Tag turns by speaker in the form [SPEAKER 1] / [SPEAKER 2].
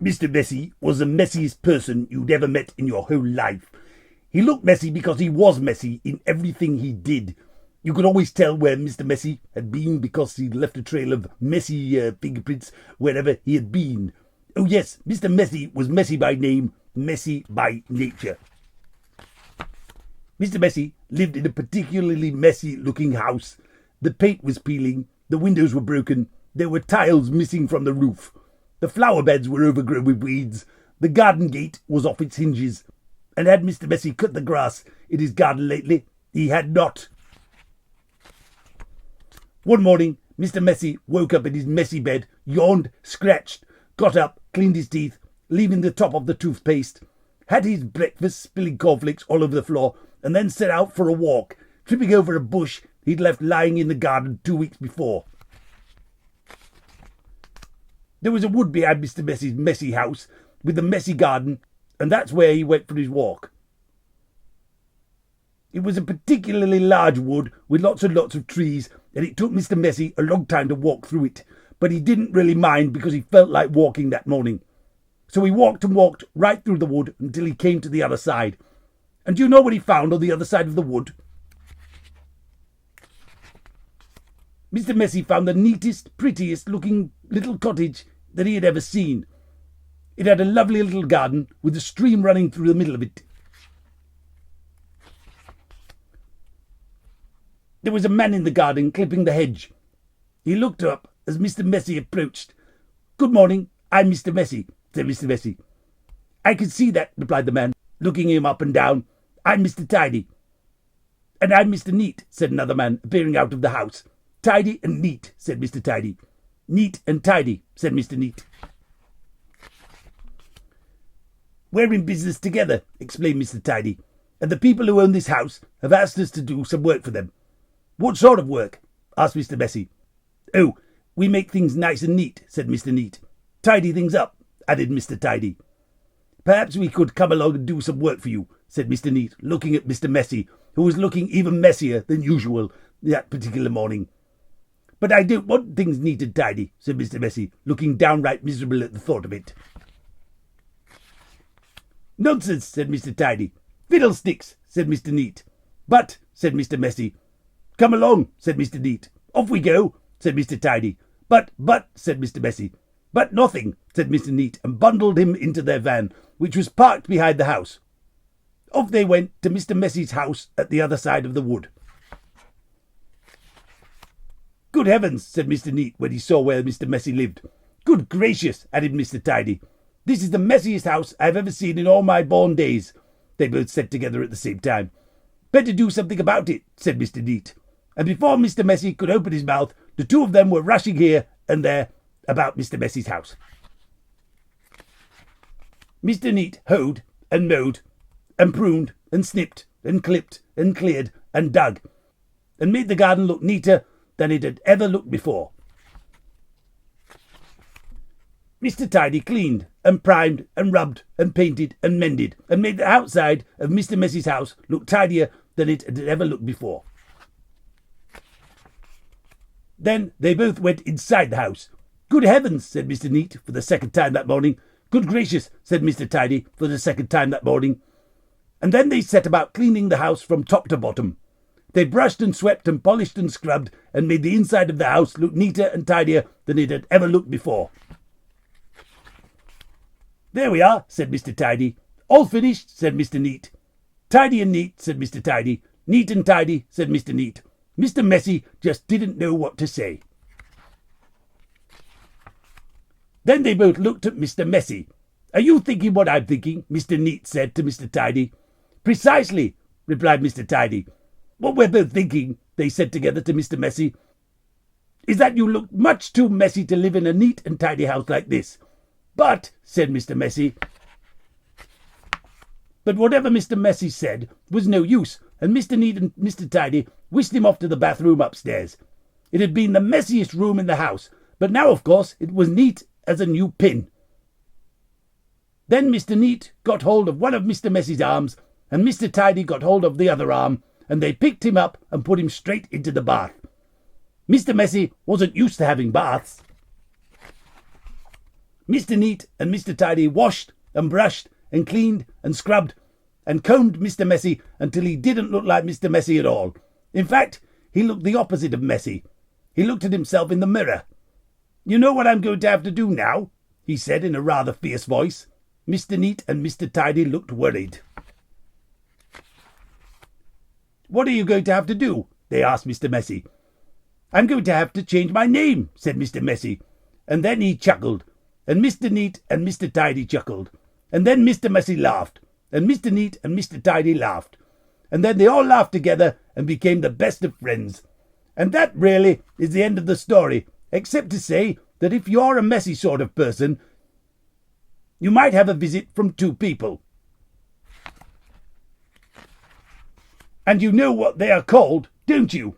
[SPEAKER 1] Mr. Messy was the messiest person you'd ever met in your whole life. He looked messy because he was messy in everything he did. You could always tell where Mr. Messy had been because he'd left a trail of messy fingerprints wherever he had been. Oh yes, Mr. Messy was messy by name, messy by nature. Mr. Messy lived in a particularly messy-looking house. The paint was peeling, the windows were broken, there were tiles missing from the roof. The flower beds were overgrown with weeds. The garden gate was off its hinges. And had Mr. Messy cut the grass in his garden lately? He had not. One morning, Mr. Messy woke up in his messy bed, yawned, scratched, got up, cleaned his teeth, leaving the top of the toothpaste, had his breakfast, spilling cornflakes all over the floor, and then set out for a walk, tripping over a bush he'd left lying in the garden 2 weeks before. There was a wood behind Mr. Messy's messy house, with a messy garden, and that's where he went for his walk. It was a particularly large wood with lots and lots of trees, and it took Mr. Messy a long time to walk through it, but he didn't really mind because he felt like walking that morning. So he walked and walked right through the wood until he came to the other side. And do you know what he found on the other side of the wood? Mr. Messy found the neatest, prettiest looking little cottage that he had ever seen. It had a lovely little garden with a stream running through the middle of it. There was a man in the garden clipping the hedge. He looked up as Mr. Messy approached. "Good morning, I'm Mr. Messy," said Mr. Messy. "I can see that," replied the man, looking him up and down. "I'm Mr. Tidy." "And I'm Mr. Neat," said another man, appearing out of the house. "Tidy and neat," said Mr. Tidy. "Neat and tidy," said Mr. Neat. "We're in business together," explained Mr. Tidy, "and the people who own this house have asked us to do some work for them." "What sort of work?" asked Mr. Messy. "Oh, we make things nice and neat," said Mr. Neat. "Tidy things up," added Mr. Tidy. "Perhaps we could come along and do some work for you," said Mr. Neat, looking at Mr. Messy, who was looking even messier than usual that particular morning. "But I don't want things neat and tidy," said Mr. Messy, looking downright miserable at the thought of it. "Nonsense," said Mr. Tidy. "Fiddlesticks," said Mr. Neat. "But," said Mr. Messy. "Come along," said Mr. Neat. "Off we go," said Mr. Tidy. But, said Mr. Messy. "But nothing," said Mr. Neat, and bundled him into their van, which was parked behind the house. Off they went to Mr. Messy's house at the other side of the wood. "Good heavens," said Mr. Neat when he saw where Mr. Messy lived. "Good gracious," added Mr. Tidy. "This is the messiest house I've ever seen in all my born days," they both said together at the same time. "Better do something about it," said Mr. Neat. And before Mr. Messy could open his mouth, the two of them were rushing here and there about Mr. Messy's house. Mr. Neat hoed and mowed and pruned and snipped and clipped and cleared and dug and made the garden look neater than it had ever looked before. Mr. Tidy cleaned and primed and rubbed and painted and mended and made the outside of Mr. Messy's house look tidier than it had ever looked before. Then they both went inside the house. "Good heavens," said Mr. Neat for the second time that morning. "Good gracious," said Mr. Tidy for the second time that morning. And then they set about cleaning the house from top to bottom. They brushed and swept and polished and scrubbed and made the inside of the house look neater and tidier than it had ever looked before. "There we are," said Mr. Tidy. "All finished," said Mr. Neat. "Tidy and neat," said Mr. Tidy. "Neat and tidy," said Mr. Neat. Mr. Messy just didn't know what to say. Then they both looked at Mr. Messy. "Are you thinking what I'm thinking?" Mr. Neat said to Mr. Tidy. "Precisely," replied Mr. Tidy. "What we're both thinking," they said together to Mr. Messy, "is that you look much too messy to live in a neat and tidy house like this." "But," said Mr. Messy. But whatever Mr. Messy said was no use, and Mr. Neat and Mr. Tidy whisked him off to the bathroom upstairs. It had been the messiest room in the house, but now, of course, it was neat as a new pin. Then Mr. Neat got hold of one of Mr. Messy's arms, and Mr. Tidy got hold of the other arm, and they picked him up and put him straight into the bath. Mr. Messy wasn't used to having baths. Mr. Neat and Mr. Tidy washed and brushed and cleaned and scrubbed and combed Mr. Messy until he didn't look like Mr. Messy at all. In fact, he looked the opposite of messy. He looked at himself in the mirror. "You know what I'm going to have to do now?" he said in a rather fierce voice. Mr. Neat and Mr. Tidy looked worried. "What are you going to have to do?" they asked Mr. Messy. "I'm going to have to change my name," said Mr. Messy. And then he chuckled, and Mr. Neat and Mr. Tidy chuckled, and then Mr. Messy laughed, and Mr. Neat and Mr. Tidy laughed, and then they all laughed together and became the best of friends. And that really is the end of the story, except to say that if you're a messy sort of person, you might have a visit from two people. And you know what they are called, don't you?